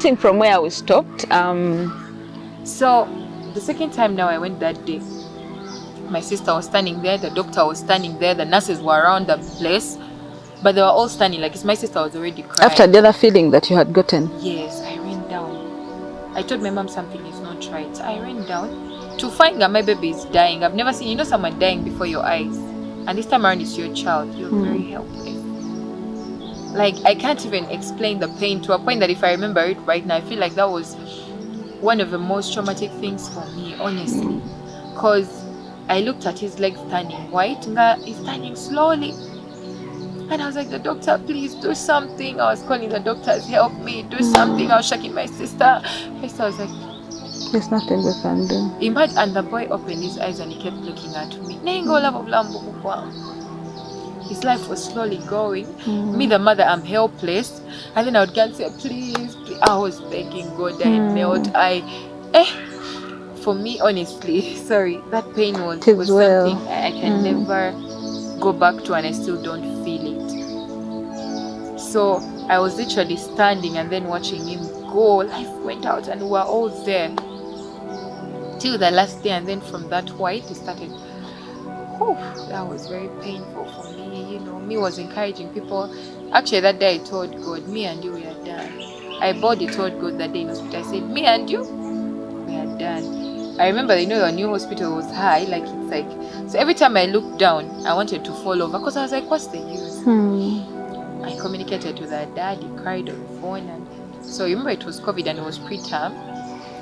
starting from where we stopped, so the second time now I went that day, my sister was standing there, the doctor was standing there, the nurses were around the place, but they were all standing like my sister was already crying. After the other feeling that you had gotten? Yes, I ran down. I told my mom something is not right. I ran down to find that my baby is dying. I've never seen, someone dying before your eyes. And this time around it's your child. You're very helpless. Like, I can't even explain the pain to a point that if I remember it right now, I feel like that was one of the most traumatic things for me, honestly. Because I looked at his legs turning white. He's turning slowly. And I was like, the doctor, please do something. I was calling the doctors, help me, do something. I was shaking my sister. My sister was like, there's nothing we can do. Imagine, and the boy opened his eyes and he kept looking at me. His life was slowly going. Me, the mother, I'm helpless. And then I would go and say, please, please. I was begging God. I knelt. For me, honestly, sorry, that pain was something I can never go back to, and I still don't feel it. So I was literally standing and then watching him go. Life went out and we were all there till the last day, and then from that white it started. That was very painful for me. Me was encouraging people. Actually, that day I told God, me and you, we are done. I boldly told God that day in hospital. I said, me and you, we are done. I remember, the new hospital was high, it's like, so every time I looked down, I wanted to fall over because I was like, what's the use? I communicated with her dad, he cried on the phone, and so remember it was COVID and it was preterm.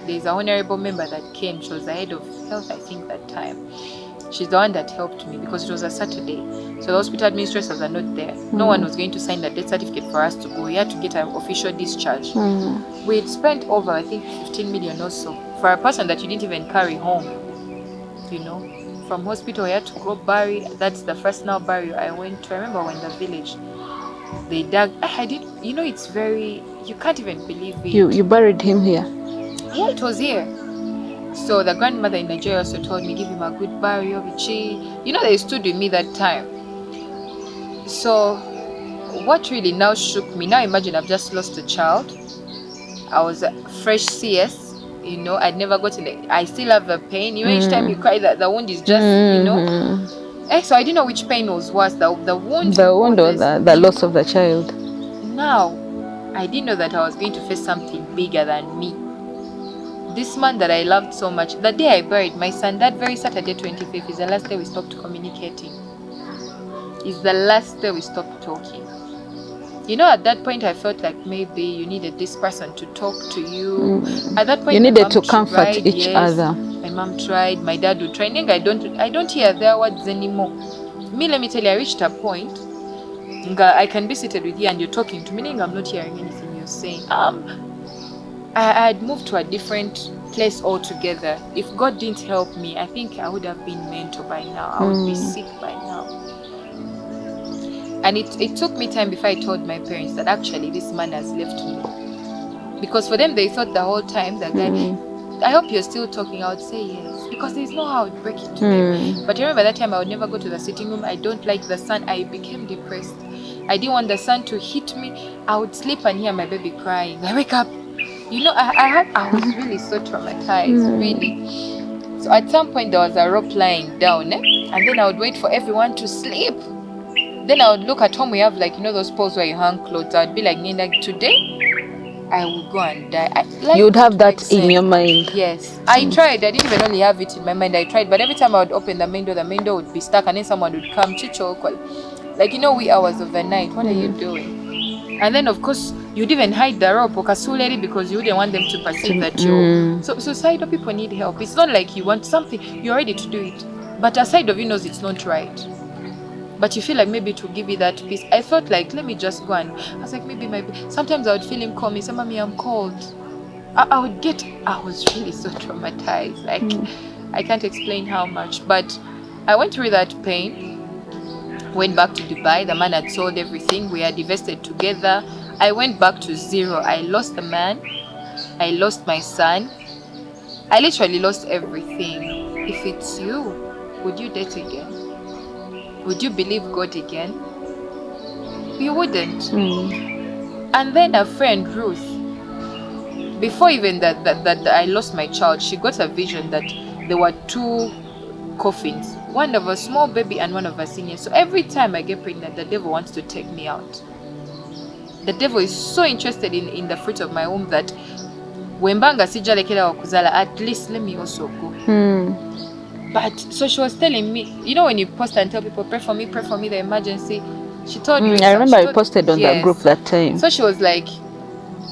There's a honorable member that came. She was the head of health, I think, that time. She's the one that helped me because it was a Saturday. So the hospital administrators are not there. No one was going to sign the death certificate for us to go. We had to get an official discharge. We had spent over, I think, 15 million or so for a person that you didn't even carry home. From hospital, we had to go bury. That's the first now burial I went to. I remember when the village, they dug. I did, it's very, you can't even believe it. You buried him here? Yeah, it was here. So the grandmother in Nigeria also told me, give him a good burial. They stood with me that time. So what really now shook me, now imagine I've just lost a child. I was a fresh CS, I'd never gotten it. I still have the pain. Each time you cry, that the wound is just, So I didn't know which pain was worse, the wound. The wound or the loss of the child. Now, I didn't know that I was going to face something bigger than me. This man that I loved so much, the day I buried my son, that very Saturday 25th is the last day we stopped communicating. It's the last day we stopped talking. At that point I felt like maybe you needed this person to talk to you. At that point you needed to comfort each other. My mom tried, my dad would try. I don't hear their words anymore. Me, let me tell you, I reached a point. I can be seated with you and you're talking to me, I'm not hearing anything you're saying. I had moved to a different place altogether. If God didn't help me, I think I would have been mental by now. I would be sick by now. And it took me time before I told my parents that actually this man has left me. Because for them, they thought the whole time, the guy, I hope you're still talking. I would say yes. Because there's no how I would break it to them. But I remember that time I would never go to the sitting room. I don't like the sun. I became depressed. I didn't want the sun to hit me. I would sleep and hear my baby crying. I wake up. I was really so traumatized, really. So at some point there was a rope lying down, and then I would wait for everyone to sleep. Then I would look at home. We have those poles where you hang clothes. I would be like, Nina, today I will go and die. You would have that in your mind. Yes, I tried. I didn't even only have it in my mind. I tried, but every time I would open the main door would be stuck, and then someone would come, chicho, wee hours of the night. What are you doing? And then, of course, you'd even hide the rope because you wouldn't want them to perceive that you're... So societal people need help. It's not like you want something, you're ready to do it. But a side of you knows it's not right. But you feel like maybe to give you that peace. I thought let me just go, and I was like, sometimes I would feel him call me, say, Mommy, I'm cold. I was really so traumatized. I can't explain how much. But I went through that pain. Went back to Dubai. The man had sold everything. We had invested together. I went back to zero. I lost the man. I lost my son. I literally lost everything. If it's you, would you date again? Would you believe God again? You wouldn't. And then a friend, Ruth, before even that I lost my child, she got a vision that there were 2 coffins, one of a small baby and one of a senior. So every time I get pregnant, the devil wants to take me out. The devil is so interested in the fruit of my womb that wembanga sijalekera wakuzala, at least let me also go. But so she was telling me, you know, when you post and tell people, pray for me, the emergency. She told Rita, I remember I posted on that group that time. So she was like,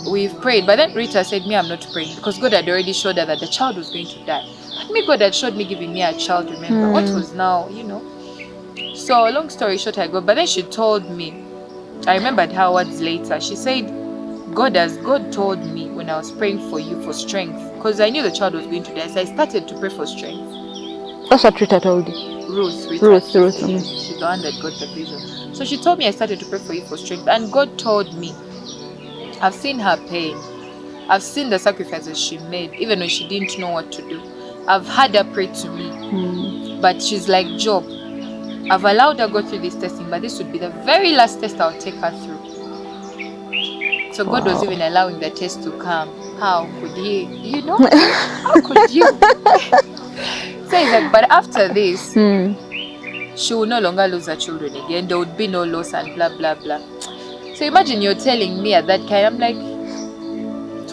we've prayed. But then Rita said, me, I'm not praying, because God had already showed her that the child was going to die. But me, God had showed me giving me a child, remember. What was now, you know. So long story short, I go. But then she told me, I remembered her words later. She said, God told me when I was praying for you for strength, because I knew the child was going to die. So I started to pray for strength. That's what Rita told you. Ruth. She's the one that got the vision. So she told me I started to pray for you for strength. And God told me, I've seen her pain. I've seen the sacrifices she made, even when she didn't know what to do. I've had her pray to me. But she's like Job. I've allowed her go through this testing, but this would be the very last test I'll take her through. So God was even allowing the test to come. How could he? You know? How could you? So he's like, but after this, she will no longer lose her children again. There would be no loss and blah, blah, blah. So imagine you're telling me at that kind, I'm like,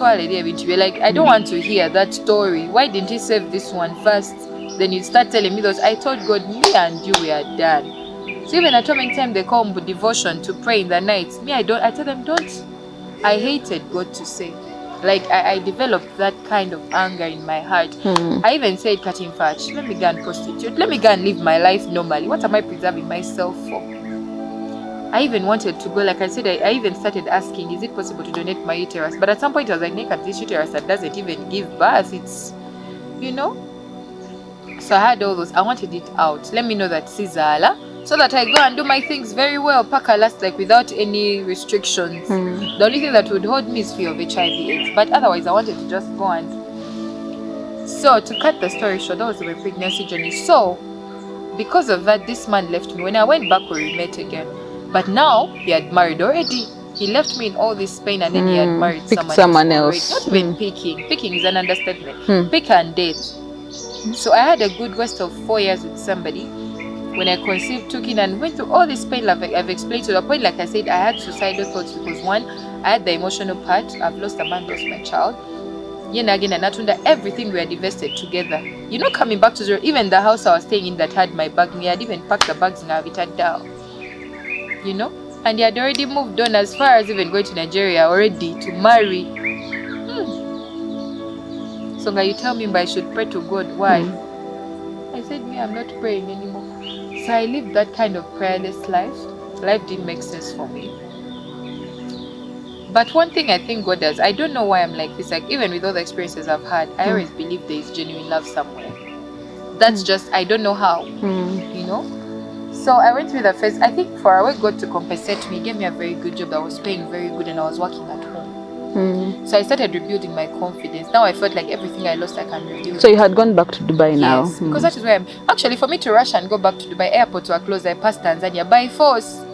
I don't want to hear that story. Why didn't he save this one first? Then you start telling me those. I told God, me and you, we are done. So even at atomic time, they come with devotion to pray in the night. Me, I tell them, don't. I hated God to say. Like, I developed that kind of anger in my heart. I even said, cutting fat, let me go and prostitute. Let me go and live my life normally. What am I preserving myself for? I even wanted to go, like I said, I even started asking, is it possible to donate my uterus? But at some point I was like, Nick, this uterus that doesn't even give birth, it's, you know? So I had all those, I wanted it out. Let me know that Sizala, so that I go and do my things very well, pack a last, like without any restrictions. The only thing that would hold me is fear of HIV/AIDS. But otherwise, I wanted to just go and... So, to cut the story short, that was my pregnancy journey. So, because of that, this man left me. When I went back, we met again. But now, he had married already. He left me in all this pain, and then he had married someone else. Not even picking. Picking is an understatement. Pick and date. So I had a good rest of 4 years with somebody. When I conceived, took in, and went through all this pain I've explained to the point, like I said, I had suicidal thoughts because one, I had the emotional part. I've lost a man, lost my child. Again, and Natunda, everything we had invested together. You know, coming back to zero, even the house I was staying in that had my bag, me had even packed the bags and I've it down. You know? And he had already moved on as far as even going to Nigeria already to marry. So now you tell me, but I should pray to God. Why? I said, me, I'm not praying anymore. So I lived that kind of prayerless life. Life didn't make sense for me. But one thing I think God does, I don't know why I'm like this. Like, even with all the experiences I've had, I always believe there is genuine love somewhere. That's just, I don't know how, you know? So I went through the phase. I think for a way God to compensate me, He gave me a very good job that was paying very good, and I was working at home. So I started rebuilding my confidence. Now I felt like everything I lost, I can rebuild. So you had gone back to Dubai now? Yes, because that is where I'm... Actually, for me to rush and go back to Dubai, airports were closed. I passed Tanzania by force.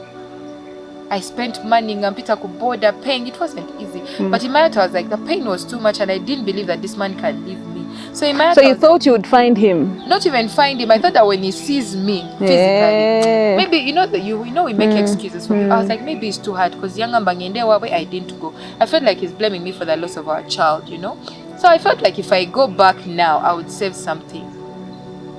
I spent money and Peter could border paying. It wasn't easy. But in my heart, I was like, the pain was too much, and I didn't believe that this man can leave me. So in my heart, you thought you would find him? Not even find him. I thought that when he sees me physically, maybe, you know, we make excuses for people. I was like, maybe it's too hard because younger Bangendewa where I didn't go. I felt like he's blaming me for the loss of our child, you know. So I felt like if I go back now, I would save something.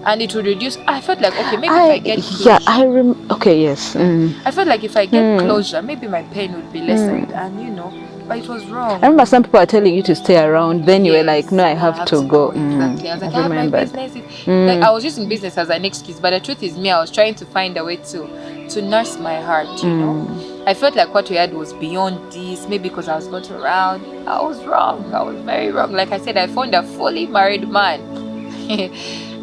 And it would reduce. I felt like, okay, maybe if I get closure. Okay, yes. I felt like if I get closure, maybe my pain would be lessened. And, you know, but it was wrong. I remember some people are telling you to stay around. Then you were like, no, I have to go. Exactly. I was like, I have my business. Like, I was using business as an excuse. But the truth is me, I was trying to find a way to nurse my heart, you know. I felt like what we had was beyond this. Maybe because I was not around. I was wrong. I was very wrong. Like I said, I found a fully married man.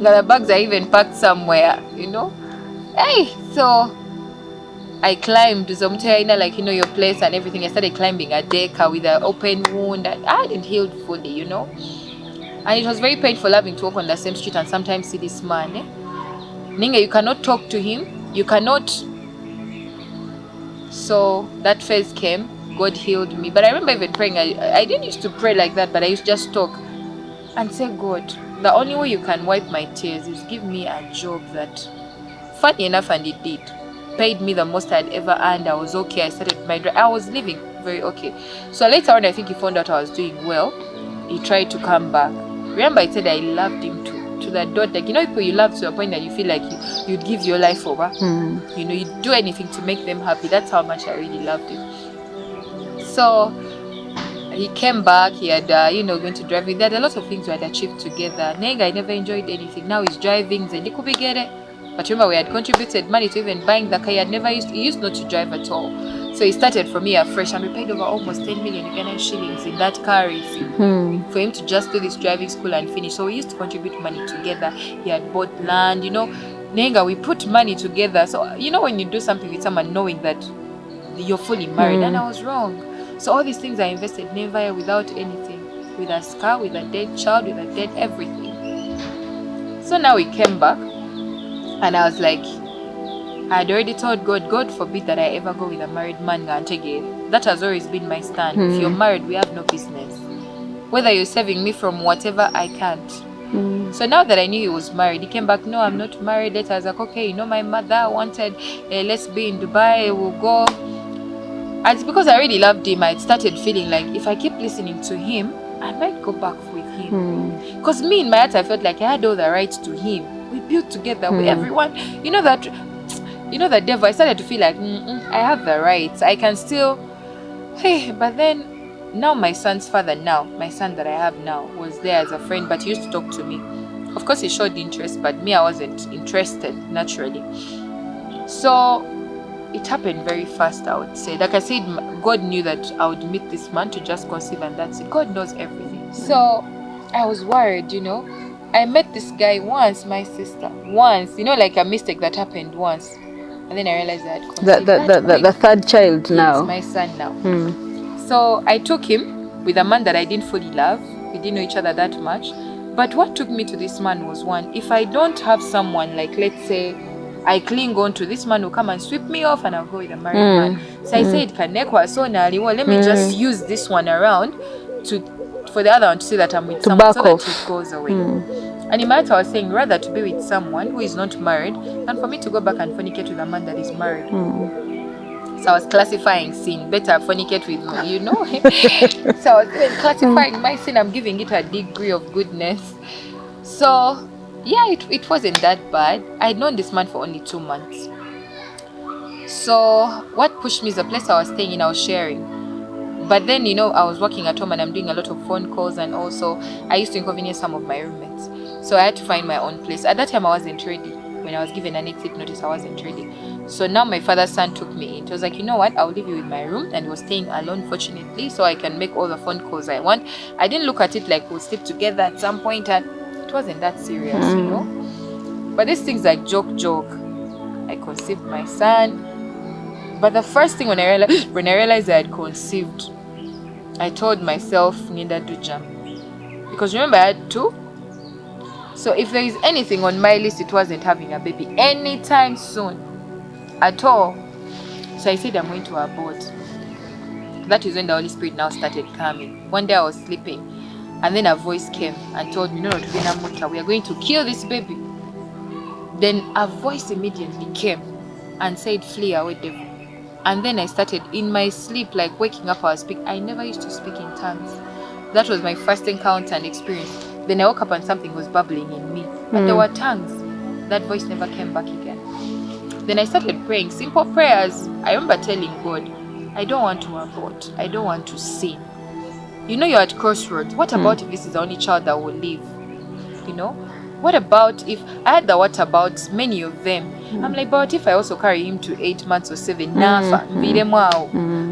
The bags are even packed somewhere, you know. Hey, so I climbed Zomtaina, like, you know, your place and everything. I started climbing a deck with an open wound. I hadn't healed fully, you know. And it was very painful having to walk on the same street and sometimes see this man. Ninga, you cannot talk to him. You cannot. So that phase came. God healed me. But I remember even praying. I didn't used to pray like that, but I used to just talk and say, God, the only way you can wipe my tears is give me a job that, funny enough, and it did, paid me the most I'd ever earned. I was okay. I started I was living very okay. So later on, I think he found out I was doing well. He tried to come back. Remember, I said I loved him to the dot. Like, you know, people you love to a point that you feel like you'd give your life over. You know, you'd do anything to make them happy. That's how much I really loved him. So he came back. He had, going to drive. They had a lot of things we had achieved together. Nenga, I never enjoyed anything. Now he's driving. But remember, we had contributed money to even buying the car. He used not to drive at all. So he started from here fresh, and we paid over almost 10 million Ugandan shillings in that car for him to just do this driving school and finish. So we used to contribute money together. He had bought land, Nenga, we put money together. So, when you do something with someone knowing that you're fully married, and I was wrong. So all these things I invested never without anything. With a scar, with a dead child, with a dead everything. So now we came back, and I was like, I had already told God, God forbid that I ever go with a married man. That has always been my stand. If you're married, we have no business. Whether you're saving me from whatever, I can't. So now that I knew he was married, he came back, no, I'm not married. Later I was like, okay, my mother wanted, let's be in Dubai, we'll go. And it's because I really loved him, I started feeling like if I keep listening to him, I might go back with him. Because me in my heart, I felt like I had all the rights to him. We built together with everyone. The devil, I started to feel like, I have the rights. I can still, but then, now my son's father my son that I have now, was there as a friend, but he used to talk to me. Of course, he showed interest, but me, I wasn't interested, naturally. So, it happened very fast, I would say. Like I said, God knew that I would meet this man to just conceive, and that's it. God knows everything. So, I was worried, I met this guy once, my sister. Once, like a mistake that happened once. And then I realized that the third child now. Yes, my son now. So I took him with a man that I didn't fully love. We didn't know each other that much. But what took me to this man was one, if I don't have someone, like let's say I cling on to, this man will come and sweep me off and I'll go with a married man. So I said, let me just use this one around for the other one to see that I'm with someone so that it goes away. And in my heart, I was saying, rather to be with someone who is not married than for me to go back and fornicate with a man that is married. So I was classifying sin. Better fornicate with me, So I was classifying my sin. I'm giving it a degree of goodness. So, yeah, it wasn't that bad. I had known this man for only 2 months. So what pushed me is the place I was staying in, I was sharing. But then, I was working at home and I'm doing a lot of phone calls, and also I used to inconvenience some of my roommates. So I had to find my own place. At that time, I wasn't ready. When I was given an exit notice, I wasn't ready. So now my father's son took me in. He was like, you know what? I'll leave you with my room. And he was staying alone, fortunately, so I can make all the phone calls I want. I didn't look at it like we'll sleep together at some point, and it wasn't that serious, But these things like joke. I conceived my son. But the first thing when I realized I had conceived, I told myself, Ninda do jam. Because remember, I had 2. So if there is anything on my list, it wasn't having a baby anytime soon at all. So I said I'm going to abort. That is when the Holy Spirit now started coming. One day I was sleeping, and then a voice came and told me, no, we are going to kill this baby. Then a voice immediately came and said, flee away, devil. And then I started in my sleep, like waking up, I was speaking. I never used to speak in tongues. That was my first encounter and experience. Then I woke up and something was bubbling in me. And there were tongues. That voice never came back again. Then I started praying simple prayers. I remember telling God, I don't want to abort. I don't want to sin. You're at crossroads. What about if this is the only child that will live? What about if I had the what about many of them? I'm like, but if I also carry him to 8 months or 7,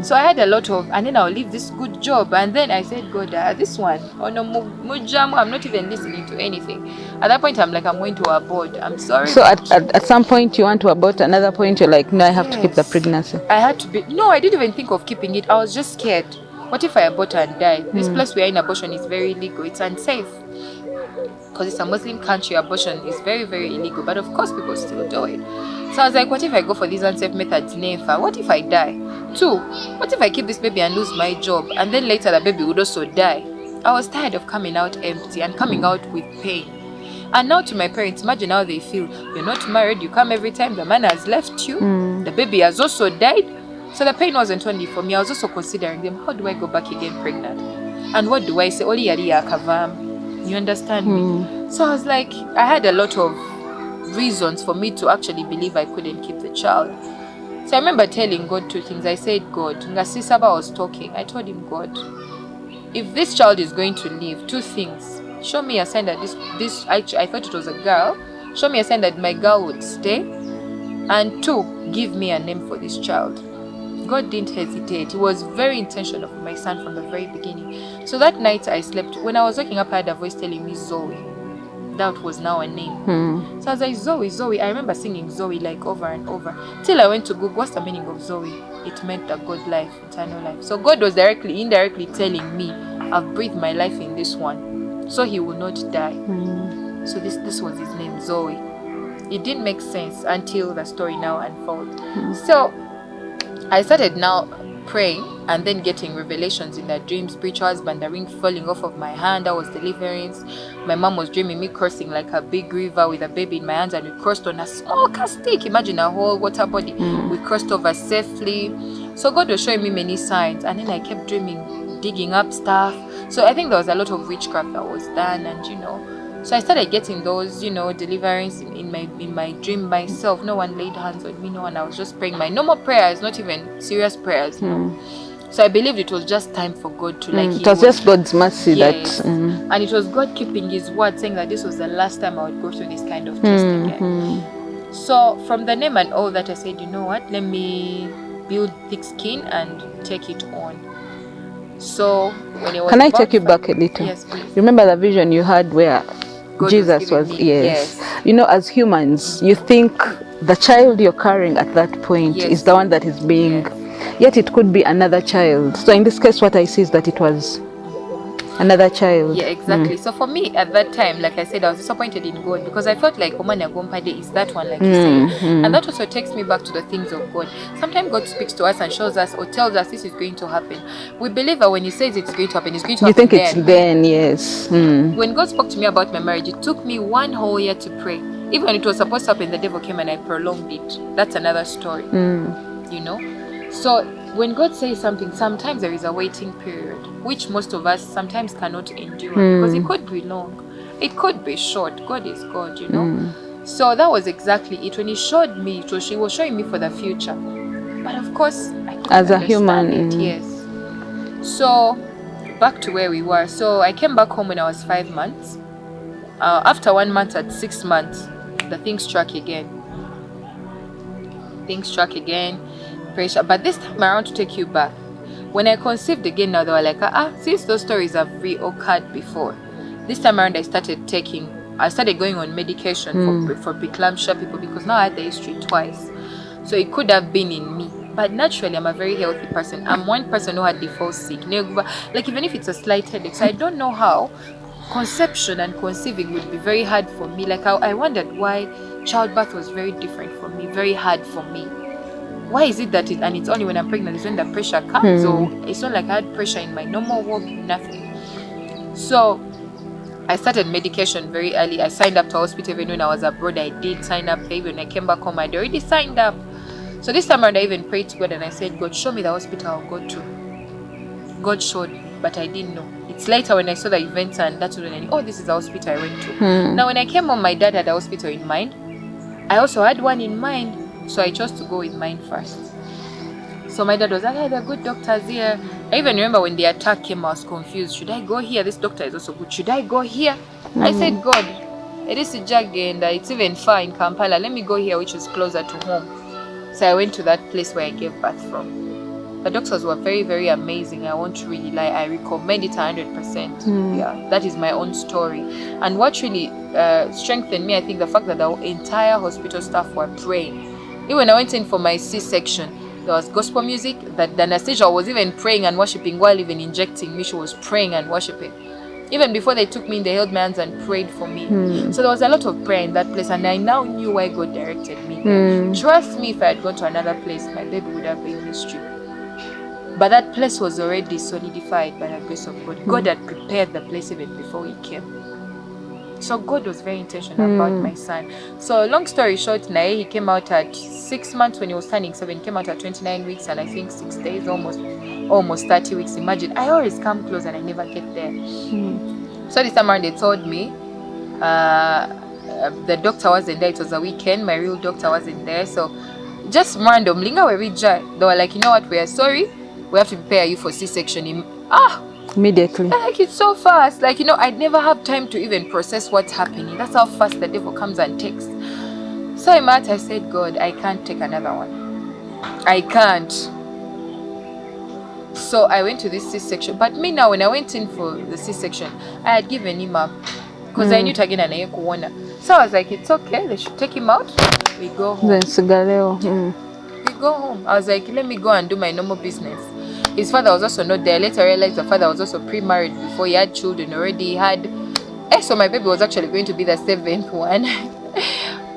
So I had a lot of, and then I'll leave this good job. And then I said, God, this one, I'm not even listening to anything. At that point, I'm like, I'm going to abort. I'm sorry. So at some point you want to abort, another point you're like, no, I have to keep the pregnancy. I had to be, no, I didn't even think of keeping it. I was just scared. What if I abort and die? This place we are in, abortion is very illegal. It's unsafe. Because it's a Muslim country, abortion is very, very illegal. But of course, people still do it. So I was like, what if I go for these unsafe methods? Never. What if I die? 2, what if I keep this baby and lose my job, and then later the baby would also die? I was tired of coming out empty and coming out with pain. And now to my parents, imagine how they feel. You're not married, you come every time, the man has left you, the baby has also died. So the pain wasn't only for me, I was also considering them. How do I go back again pregnant? And what do I say? Oli yari akavam. You understand me? So I was like, I had a lot of reasons for me to actually believe I couldn't keep the child. So I remember telling God 2 things. I said, God, Ngasi Saba was talking. I told him, God, if this child is going to live, 2 things. Show me a sign that I thought it was a girl. Show me a sign that my girl would stay. And 2, give me a name for this child. God didn't hesitate. He was very intentional for my son from the very beginning. So that night I slept. When I was waking up, I had a voice telling me Zoe. That was now a name. So I was like, Zoe. I remember singing Zoe like over and over. Till I went to Google, what's the meaning of Zoe? It meant that God life, eternal life. So God was indirectly telling me, I've breathed my life in this one, so he will not die. So this was his name, Zoe. It didn't make sense until the story now unfolded. So I started now praying and then getting revelations in that dream. Spiritual husband, the ring falling off of my hand, that was deliverance. My mom was dreaming me crossing like a big river with a baby in my hands, and we crossed on a small stick. Imagine a whole water body. We crossed over safely. So God was showing me many signs, and then I kept dreaming, digging up stuff. So I think there was a lot of witchcraft that was done, and so I started getting those, deliverance in my dream myself. No one laid hands on me, no one. I was just praying my normal prayers, not even serious prayers. So I believed it was just time for God to it was just God's mercy. Yes. And it was God keeping his word, saying that this was the last time I would go through this kind of test again. So from the name and all that, I said, you know what, let me build thick skin and take it on. So when it was, can I take you back a little? Yes, please. Remember the vision you had where God Jesus was yes. As humans, you think the child you're carrying at that point is the one that is being, yet it could be another child. So in this case, what I see is that it was another child. Yeah, exactly. So for me at that time, like I said, I was disappointed in God because I felt like Omanya Gompade is that one, like you say. And that also takes me back to the things of God. Sometimes God speaks to us and shows us or tells us this is going to happen. We believe that when he says it's going to happen, it's going to happen. You think it's then, yes. When God spoke to me about my marriage, it took me 1 whole year to pray. Even when it was supposed to happen, the devil came and I prolonged it. That's another story. So when God says something, sometimes there is a waiting period, which most of us sometimes cannot endure because it could be long, it could be short. God is God, So that was exactly it. When he showed me, he was showing me for the future. But of course, I couldn't as a human, it. Yes. So back to where we were. So I came back home when I was 5 months. After 1 month, at 6 months, the thing struck again. Pressure. But this time around, to take you back, when I conceived again, now they were like, since those stories have reoccurred before, this time around I started going on medication for preeclampsia people because now I had the history twice. So it could have been in me. But naturally, I'm a very healthy person. I'm one person who had default sick. Like even if it's a slight headache, so I don't know how conception and conceiving would be very hard for me. Like I wondered why childbirth was very different for me, very hard for me. Why is it that and it's only when I'm pregnant is when the pressure comes? So it's not like I had pressure in my normal work, nothing. So I started medication very early. I signed up to hospital even when I was abroad. I did sign up. Even when I came back home, I'd already signed up. So this time around, I even prayed to God and I said, God, show me the hospital I'll go to. God showed me, but I didn't know. It's later when I saw the events and that's when I knew, this is the hospital I went to. Now when I came home, my dad had a hospital in mind. I also had one in mind. So I chose to go with mine first. So my dad was like, there are good doctors here. I even remember when the attack came, I was confused. Should I go here? This doctor is also good. Should I go here? I said, God, it is a jag and it's even far in Kampala. Let me go here, which is closer to home. So I went to that place where I gave birth from. The doctors were very, very amazing. I won't really lie. I recommend it 100%. Yeah, that is my own story. And what really strengthened me, I think, the fact that the entire hospital staff were praying. Even when I went in for my C-section, there was gospel music. That the anesthesia was even praying and worshiping while even injecting me. She was praying and worshiping. Even before they took me in, they held my hands and prayed for me. So there was a lot of prayer in that place, and I now knew why God directed me there. Trust me, if I had gone to another place, my baby would have been history. But that place was already solidified by the grace of God. God had prepared the place even before he came. So God was very intentional about my son. So long story short, he came out at 6 months when he was turning 7. He came out at 29 weeks and I think 6 days, almost 30 weeks. Imagine, I always come close and I never get there. So this time around they told me the doctor wasn't there. It was a weekend. My real doctor wasn't there. So just randomly, they were like, you know what, we are sorry. We have to prepare you for C-section. Immediately. Like, it's so fast. Like, I'd never have time to even process what's happening. That's how fast the devil comes and takes. So in my heart, I said, God, I can't take another one. I can't. So I went to this C-section. But me now, when I went in for the C-section, I had given him up. Because I knew again and I couldn't. So I was like, it's okay. They should take him out. We go home. We go home. I was like, let me go and do my normal business. His father was also not there. Later I realized the father was also pre-married before. He had children already. So my baby was actually going to be the 7th one.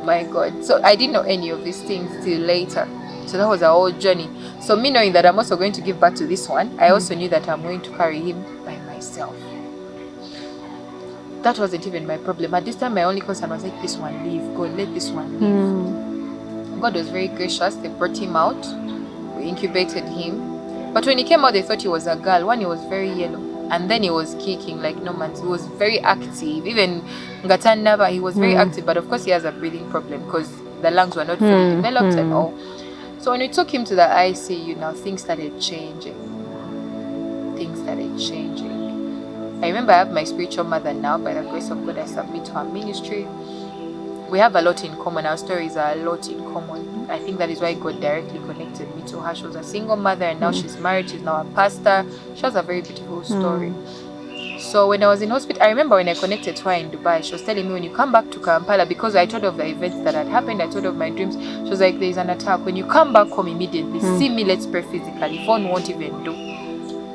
My God. So I didn't know any of these things till later. So that was our whole journey. So me knowing that I'm also going to give birth to this one, I also knew that I'm going to carry him by myself. That wasn't even my problem. At this time, my only concern was like, this one leave. God, let this one leave. God was very gracious. They brought him out. We incubated him. But when he came out, they thought he was a girl. One, he was very yellow. And then he was kicking like no man. He was very active. Even Ngatan Nava, he was very active. But of course, he has a breathing problem because the lungs were not fully developed and all. So when we took him to the ICU, now things started changing. I remember I have my spiritual mother now. By the grace of God, I submit to her ministry. We have a lot in common. Our stories are a lot in common. I think that is why God directly connected me to her. She was a single mother and now she's married. She's now a pastor. She has a very beautiful story. So when I was in hospital, I remember when I connected to her in Dubai, she was telling me, when you come back to Kampala, because I told of the events that had happened, I told of my dreams. She was like, there's an attack. When you come back home immediately, see me, let's pray physically. Phone won't even do.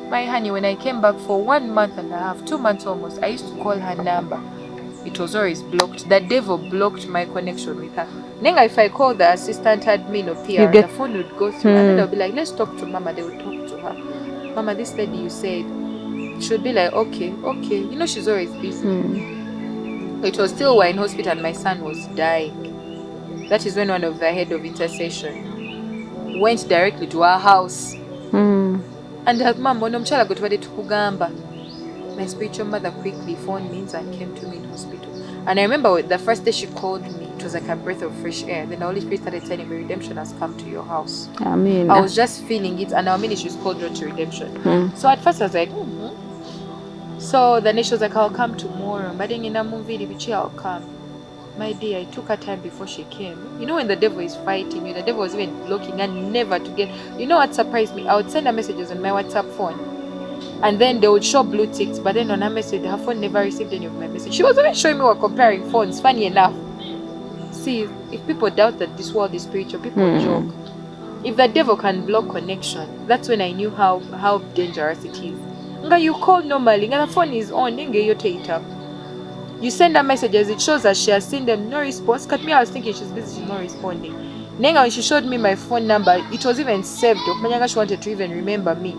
My honey, when I came back for 1 month and a half, 2 months almost, I used to call her number. It was always blocked. The devil blocked my connection with her. Then if I call the assistant admin or PR, the phone would go through and then they'll be like, let's talk to Mama. They would talk to her. Mama, this lady you said. She would be like, okay. She's always busy. It was still we're in hospital and my son was dying. That is when one of the head of intercession went directly to our house. And her mom, my spiritual mother quickly phoned me and came to me in hospital. And I remember the first day she called me, it was like a breath of fresh air. Then the Holy Spirit started telling me, redemption has come to your house. I was just feeling it, and our ministry is called Road to Redemption. So at first I was like, So then she was like, I'll come tomorrow. But then in a movie, I'll come. My dear, it took her time before she came. When the devil is fighting you, the devil was even blocking and never to get. What surprised me? I would send her messages on my WhatsApp phone. And then they would show blue ticks, but then on her message, her phone never received any of my message. She was even showing me we were comparing phones, funny enough. See, if people doubt that this world is spiritual, people joke. If the devil can block connection, that's when I knew how dangerous it is. You call normally, and the phone is on, you send her messages, it shows that she has seen them, no response. Cut me, I was thinking she's busy, she's not responding. Then when she showed me my phone number, it was even saved. She wanted to even remember me.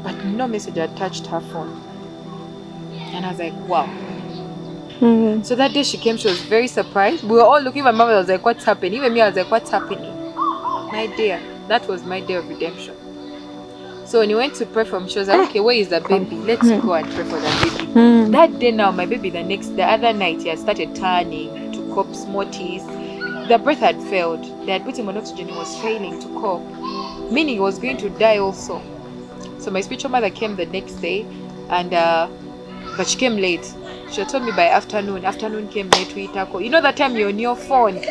But no message had touched her phone. And I was like, wow. So that day she came, she was very surprised. We were all looking at my mom. I was like, what's happening? Even me, I was like, what's happening? My dear, that was my day of redemption. So when we went to pray for me, she was like, okay, where is the baby? Let's go and pray for the baby. That day now, my baby, the other night, he had started turning to cough, smarties. The breath had failed. They had put him on oxygen. He was failing to cough, meaning he was going to die also. So my spiritual mother came the next day, and but she came late. She told me by afternoon. Afternoon came late to Itako. That time you're on your phone.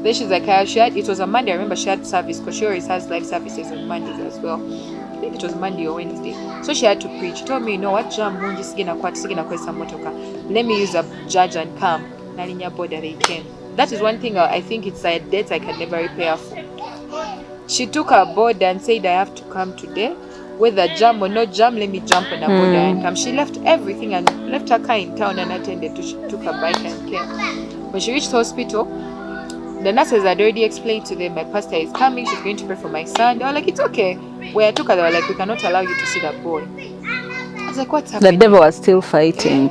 Then she's like, it was a Monday. I remember she had service because she always has live services on Mondays as well. I think it was Monday or Wednesday. So she had to preach. She told me, what? Let me use a judge and come. They came. That is one thing I think it's a debt I can never repay for. She took her board and said, I have to come today. whether jam or not jam, let me jump on a boda and come. She left everything and left her car in town and attended to. She took her bike and came. When she reached the hospital, the nurses had already explained to them, my pastor is coming, she's going to pray for my son. They were like, it's okay. When I took her, they were like, we cannot allow you to see that boy. I was like, what's happening? The devil was still fighting.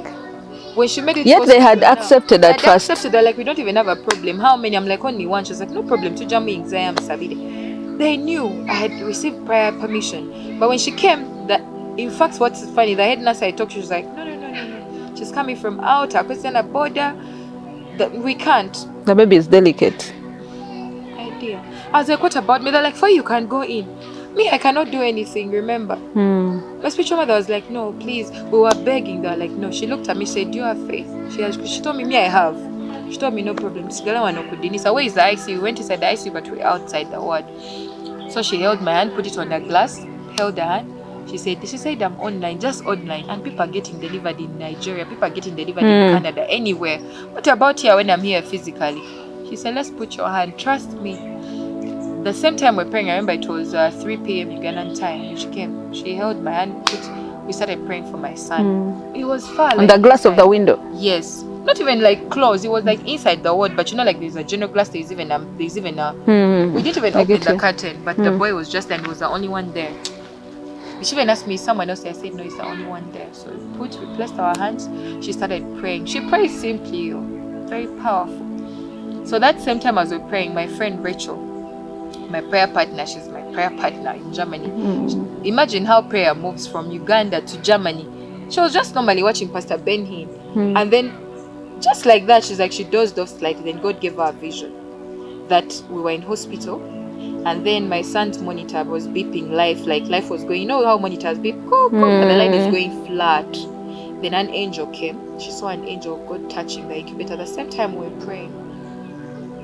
When she made it, yet they had accepted at first. They're like, we don't even have a problem. How many? I'm like, only one. She was like, no problem. To jam me, they knew I had received prior permission. But when she came, that in fact, what's funny, the head nurse I talked to, she was like, no. She's coming from out a question a border. That we can't. The baby is delicate. Idea. I was like, what about me? They're like, for you can go in. Me, I cannot do anything, remember? My spiritual mother was like, no, please. We were begging. They were like, no. She looked at me, said, do you have faith? She told me, I have. She told me, no problem. So where is the ICU? We went inside the ICU, but we're outside the ward. So she held my hand, put it on the glass, held the hand. She said, I'm online, just online. And people are getting delivered in Nigeria. People are getting delivered in Canada, anywhere. What about here when I'm here physically? She said, let's put your hand. Trust me. The same time we're praying, I remember it was 3 p.m. Ugandan time. When she came, she held my hand. We started praying for my son. It was far. On the glass of the window? Yes. Not even like closed. It was like inside the ward. But like there's a general glass. There's even a. We didn't even open the curtain. But the boy was just there and was the only one there. She even asked me, someone else. I said, no, it's the only one there. So we placed our hands. She started praying. She prayed simply, very powerful. So that same time as we were praying, my friend Rachel, my prayer partner, she's my prayer partner in Germany. Imagine how prayer moves from Uganda to Germany. She was just normally watching Pastor Ben Hinn. And then, just like that, she dozed off slightly. Then God gave her a vision that we were in hospital. And then my son's monitor was beeping life was going. You know how monitors beep? But the line is going flat. Then an angel came. She saw an angel of God touching the incubator. At the same time we were praying,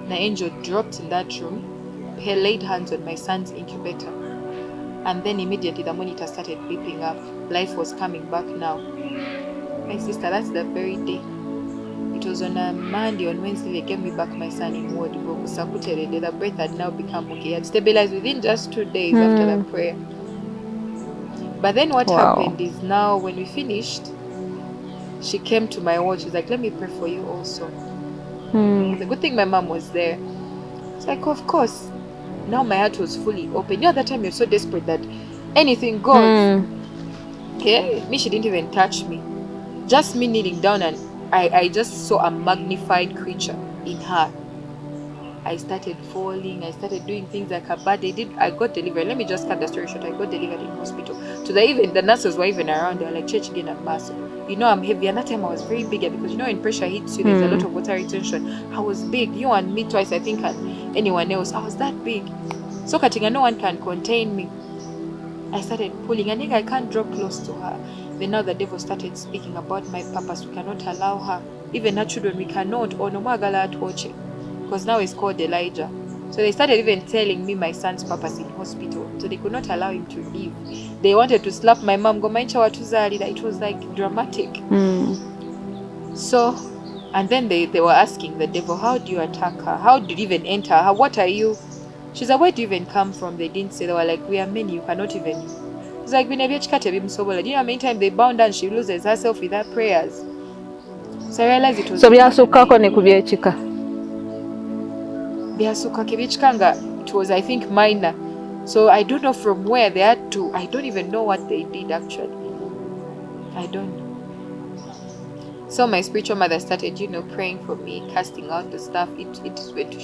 the angel dropped in that room. He laid hands on my son's incubator. And then immediately the monitor started beeping up. Life was coming back now. My sister, that's the very day. It was on a Monday. On Wednesday, they gave me back my son in ward. The breath had now become okay. It had stabilized within just 2 days after the prayer. But then what happened is now when we finished, she came to my ward. She was like, let me pray for you also. The good thing my mom was there. It's like, of course. Now my heart was fully open. You know, at that time you're so desperate that anything goes. Okay? Me, she didn't even touch me. Just me kneeling down, and I just saw a magnified creature in her. I started falling. I started doing things like her bad. I got delivered. Let me just cut the story short. I got delivered in hospital. The nurses were even around. They were like, church again and mass. You know, I'm heavy. And that time I was very big because, you know, when pressure hits you, there's a lot of water retention. I was big. You and me twice, I think, and anyone else. I was that big. So Katinga, no one can contain me. I started pulling. I think I can't draw close to her. Then now the devil started speaking about my purpose. We cannot allow her. Even her children, we cannot. Or no magala watching. Because now it's called Elijah. So they started even telling me my son's purpose in hospital. So they could not allow him to leave. They wanted to slap my mom. It was like dramatic. So, and then they were asking the devil, how do you attack her? How did you even enter her? What are you? She's like, where do you even come from? They didn't say. They were like, we are many. You cannot even. It's like, do you know how many times they bound down, she loses herself with her prayers. So I realized it was. So it was, I think, minor. So I don't know from where they had to. I don't even know what they did actually. I don't know. So my spiritual mother started, praying for me, casting out the stuff. She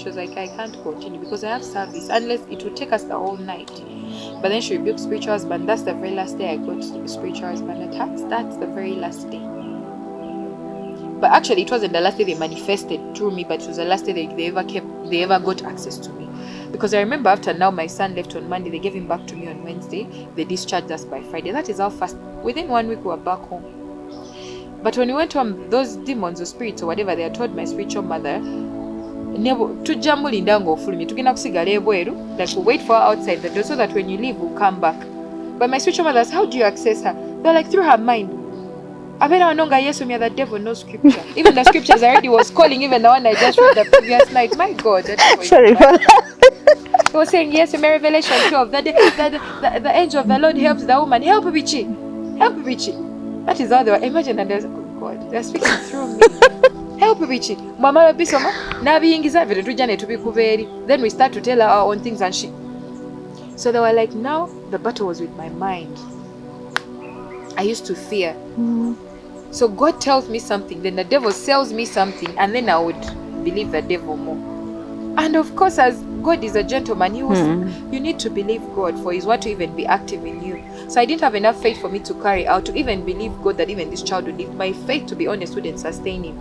was like, I can't continue because I have service unless it will take us the whole night. But then she rebuked spiritual husband. That's the very last day I got spiritual husband attacks. That's the very last day. But actually, it wasn't the last day they manifested through me, but it was the last day they ever got access to me. Because I remember after now my son left on Monday, they gave him back to me on Wednesday. They discharged us by Friday. That is how fast. Within 1 week, we were back home. But when we went home, those demons or spirits or whatever, they had told my spiritual mother, like we'll wait for her outside the door so that when you leave, we'll come back. But my spiritual mother asked, how do you access her? They're like, through her mind. The devil knows scripture. Even the scriptures already was calling, even the one I just read the previous night. My God. Sorry for that. He was saying, yes, in Revelation 12, that the angel of the Lord helps the woman. Help Richie. Help Richie. That is how they were. Imagine, and there's, oh God, they're speaking through me. Help Richie. Mama Bisoma, then we start to tell her our own things, and she. So they were like, now the battle was with my mind. I used to fear. So God tells me something, then the devil sells me something, and then I would believe the devil more. And of course, as God is a gentleman, he was, you need to believe God for his word to even be active in you. So I didn't have enough faith for me to carry out, to even believe God that even this child would live. My faith, to be honest, wouldn't sustain him.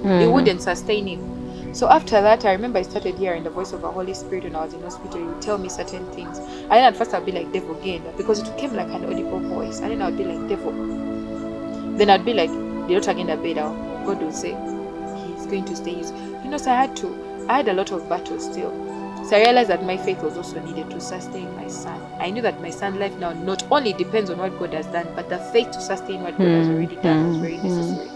It wouldn't sustain him. So after that, I remember I started hearing the voice of the Holy Spirit when I was in hospital. He would tell me certain things. And then at first I'd be like, devil again, because it came like an audible voice. And then I'd be like, devil. Then I'd be like, the daughter again the bed out. God will say, he's going to stay. You know, so I had a lot of battles still. So I realized that my faith was also needed to sustain my son. I knew that my son's life now not only depends on what God has done, but the faith to sustain what God has already done was very necessary.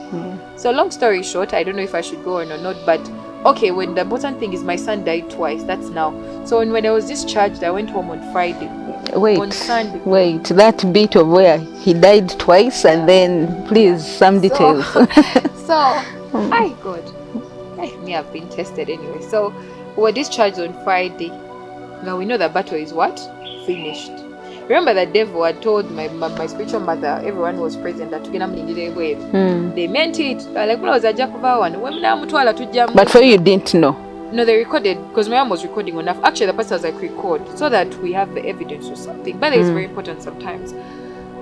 So long story short, I don't know if I should go on or not, but okay, when the important thing is my son died twice, that's now. So when I was discharged, I went home on Friday. On Sunday. Wait, that bit of where he died twice, and then please, some details. I have been tested anyway. So we were discharged on Friday. Now we know the battle is what? Finished. Remember the devil had told my spiritual mother, everyone who was present, that they meant it. But for you, you didn't know. No, they recorded, because my mom was recording enough. Actually, the pastor was like, record, so that we have the evidence or something. But it's very important sometimes.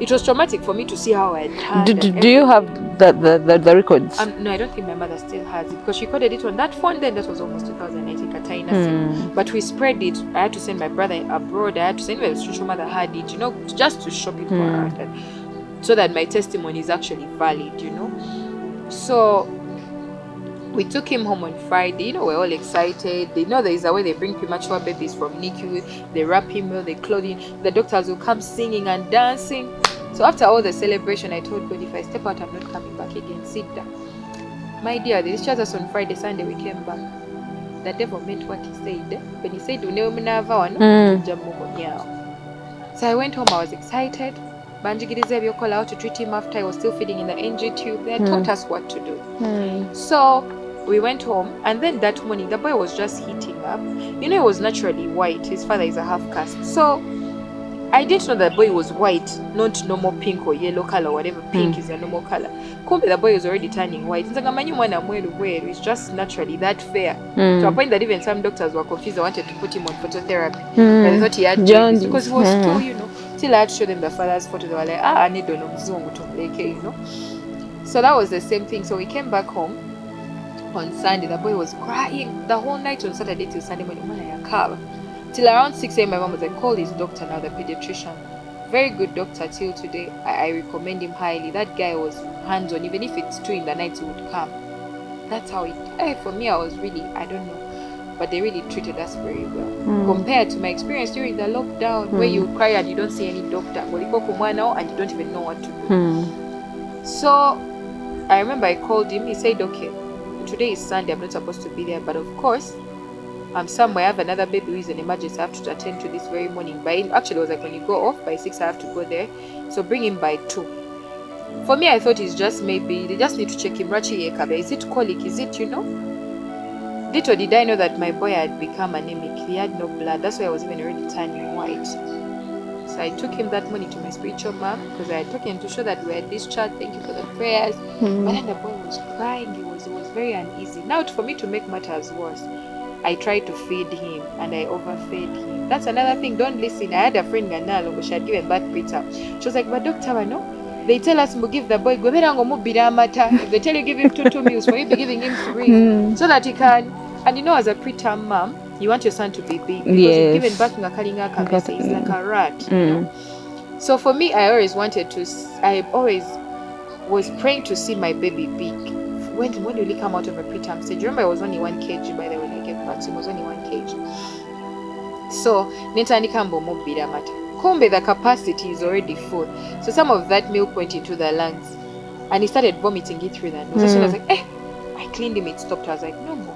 It was traumatic for me to see how I had turned. Do you have the records? No, I don't think my mother still has it, because she recorded it on that phone. Then that was almost 2018, Kataina. But we spread it. I had to send my brother abroad. I had to send my spiritual mother had it, you know, just to show people around that, so that my testimony is actually valid, you know. So we took him home on Friday. You know, we're all excited. They know there is a way they bring premature babies from NICU. They wrap him well, they clothe him. The doctors will come singing and dancing. So after all the celebration, I told God, if I step out, I'm not coming back again. Sit down. My dear, they discharged us on Friday. Sunday, we came back. The devil meant what he said. When he said, so I went home, I was excited. Banjigirize Biokola, how to treat him after I was still feeding in the NG tube. They had taught us what to do. So we went home, and then that morning, the boy was just heating up. You know, he was naturally white. His father is a half caste. So I didn't know that the boy was white, not normal pink or yellow color, whatever. Pink is a normal color. The boy was already turning white. It's just naturally that fair. To a point that even some doctors were confused. I wanted to put him on phototherapy. But they thought he had jaundice, because he was too, you know. Till I had to show them the father's photo. They were like, I need to know, you know. So that was the same thing. So we came back home on Sunday. The boy was crying the whole night on Saturday till Sunday morning. Till around 6 a.m. my mom was like, call his doctor now, the pediatrician. Very good doctor till today. I recommend him highly. That guy was hands-on. Even if it's 2 in the night, he would come. That's how it. For me, I was really, I don't know. But they really treated us very well. Compared to my experience during the lockdown, where you cry and you don't see any doctor. And you don't even know what to do. So I remember I called him. He said, okay, today is Sunday. I'm not supposed to be there. But of course, I'm somewhere. I have another baby who is an emergency. I have to attend to this very morning. Actually, it was like when you go off by 6, I have to go there. So bring him by 2. For me, I thought it's just maybe they just need to check him. Is it colic? Is it, you know? Little did I know that my boy had become anemic. He had no blood. That's why I was even already turning white. So I took him that morning to my spiritual mom, because I took him to show that we had discharged. Thank you for the prayers. But then the boy was crying. He was very uneasy. Now, for me to make matters worse, I tried to feed him and I overfed him. That's another thing. Don't listen. I had a friend who she had given birth preterm. She was like, but doctor, they tell us to give the boy. If they tell you give him 2 meals, for you be giving him 3 so that he can. And you know, as a preterm mom, you want your son to be big, because you've given birth to he's like a rat. You know? So for me, I always was praying to see my baby big. When will he come out of a preterm stage? Remember, I was only 1 kg by the way when I gave birth, so it was only 1 kg. So the capacity is already full. So some of that milk went into the lungs, and he started vomiting it through the nose. So I was like, I cleaned him, it stopped. I was like, no more.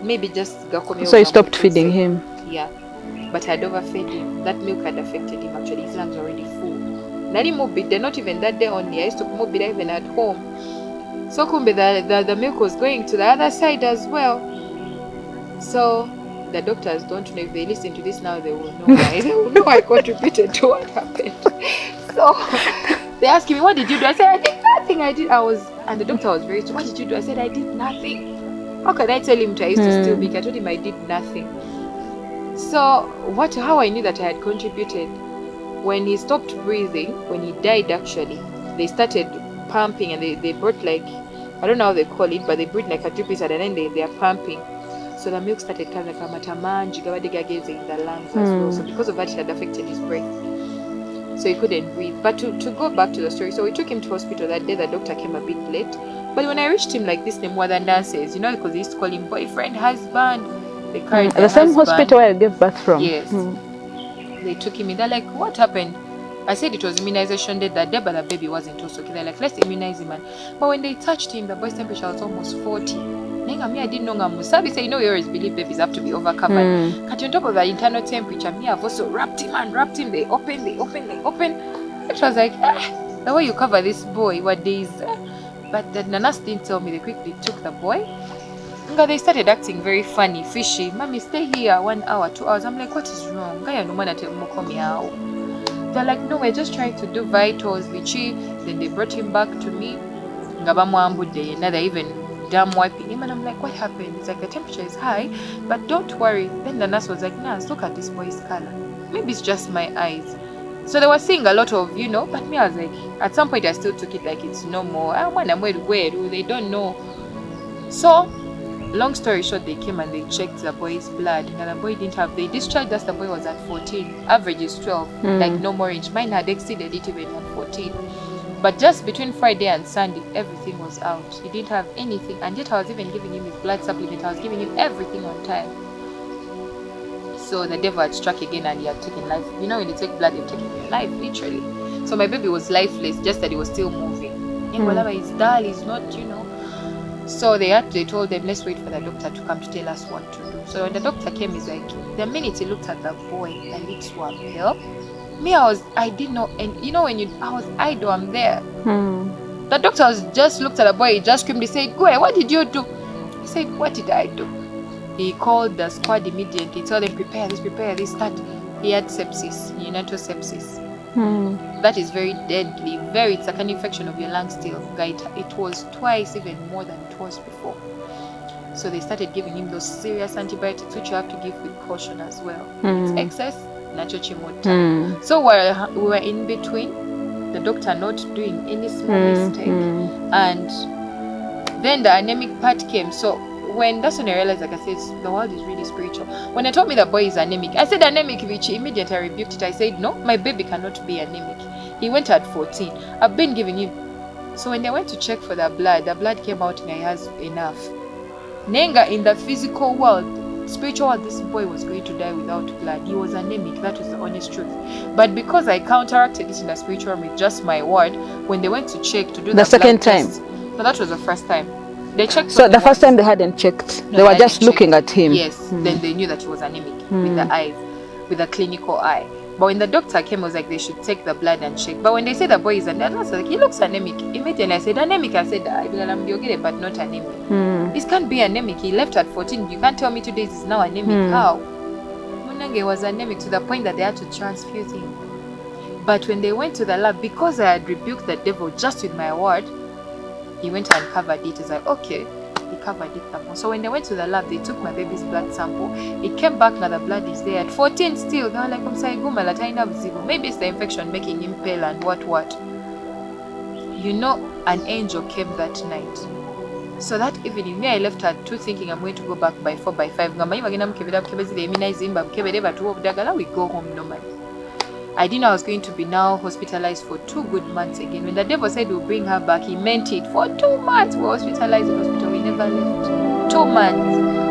Maybe just so you stopped feeding him. Yeah. but I had overfed him. That milk had affected him actually. His lungs were already full. Nali mobile, they're not even that day only. I used to mobile even at home. So kumbe the milk was going to the other side as well. So the doctors don't know. If they listen to this now, they will know. They will know I contributed to what happened. So they asked me, what did you do? I said, I did nothing. And the doctor was very strong. What did you do? I said, I did nothing. How can I tell him I used to steal milk? I told him I did nothing. So how I knew that I had contributed, when he stopped breathing, when he died actually, they started pumping and they brought like, I don't know how they call it, but they breathe like a drip and then they are pumping. So the milk started coming like in the lungs as well. So because of that, it had affected his breath. So he couldn't breathe. But to go back to the story, so we took him to hospital that day. The doctor came a bit late. But when I reached him, like this name, more than dances, because they used to call him boyfriend, husband. They carried the same hospital where I gave birth from. Yes. They took him in. They're like, what happened? I said it was immunization day that day, but the baby wasn't also okay. They're like, let's immunize him. But when they touched him, the boy's temperature was almost 40. I didn't know Musabi say, you always believe babies have to be overcovered. Cut on top of the internal temperature, me have also wrapped him. They open. It was like, the way you cover this boy, what days? But the nurse didn't tell me. They quickly took the boy. They started acting very funny, fishy. Mommy, stay here 1 hour, 2 hours. I'm like, what is wrong? They're like, no, we're just trying to do vitals. Then they brought him back to me. Now they even damn wiping him, and I'm like, what happened? It's like the temperature is high, but don't worry. Then the nurse was like, nurse, look at this boy's color. Maybe it's just my eyes. So they were seeing a lot of, but me, I was like, at some point I still took it like it's normal. They don't know. So long story short, they came and they checked the boy's blood. And the boy didn't have, they discharged us, the boy was at 14. Average is 12, like no more range. Mine had exceeded it even at 14. But just between Friday and Sunday, everything was out. He didn't have anything. And yet I was even giving him his blood supplement. I was giving him everything on time. So the devil had struck again and he had taken life. When you take blood, you're taking your life, literally. So my baby was lifeless, just that he was still moving. Whatever, he's dull, he's not, So they told them, let's wait for the doctor to come to tell us what to do. So when the doctor came, he's like, the minute he looked at the boy, the lips were pale. Me, I didn't know, and I was idle, I'm there. The doctor just looked at the boy, he just screamed, he said, go ahead, what did you do? He said, what did I do? He called the squad immediately, told them, prepare this, that. He had sepsis, neonatal sepsis. That is very deadly, it's like an infection of your lungs still. It was twice even more than it was before. So they started giving him those serious antibiotics, which you have to give with caution as well. It's excess. So we were in between, the doctor not doing any small mistake, and then the anemic part came. So that's when I realized, like I said, the world is really spiritual. When I told me the boy is anemic, I said anemic, which immediately I rebuked it. I said, no, my baby cannot be anemic. He went at 14. I've been giving him. So when they went to check for the blood came out and he has enough. Nenga, in the physical world, spiritual world, this boy was going to die without blood. He was anemic. That was the honest truth. But because I counteracted it in the spiritual realm with just my word, when they went to check to do the second time, so that was the first time they checked. So the first time they hadn't checked. No, they were just looking at him. Yes. Then they knew that he was anemic with the eyes, with a clinical eye. But when the doctor came, it was like they should take the blood and check. But when they said the boy is anemic, I was like, he looks anemic. Immediately I said, anemic. I said, but not anemic. This can't be anemic. He left at 14. You can't tell me 2 days he's now anemic. How? Munange was anemic to the point that they had to transfuse him. But when they went to the lab, because I had rebuked the devil just with my word, he went and covered it. He's like, okay. He covered it up. So when they went to the lab, they took my baby's blood sample. It came back, now the blood is there at 14 still. They were like, maybe it's the infection making him pale and what. An angel came that night. So that evening, me, I left at 2 thinking I'm going to go back by 4, by 5. We go home normally. I didn't know I was going to be now hospitalized for 2 good months again. When the devil said we'll bring her back, he meant it. For 2 months we were hospitalized in hospital. We never left. 2 months.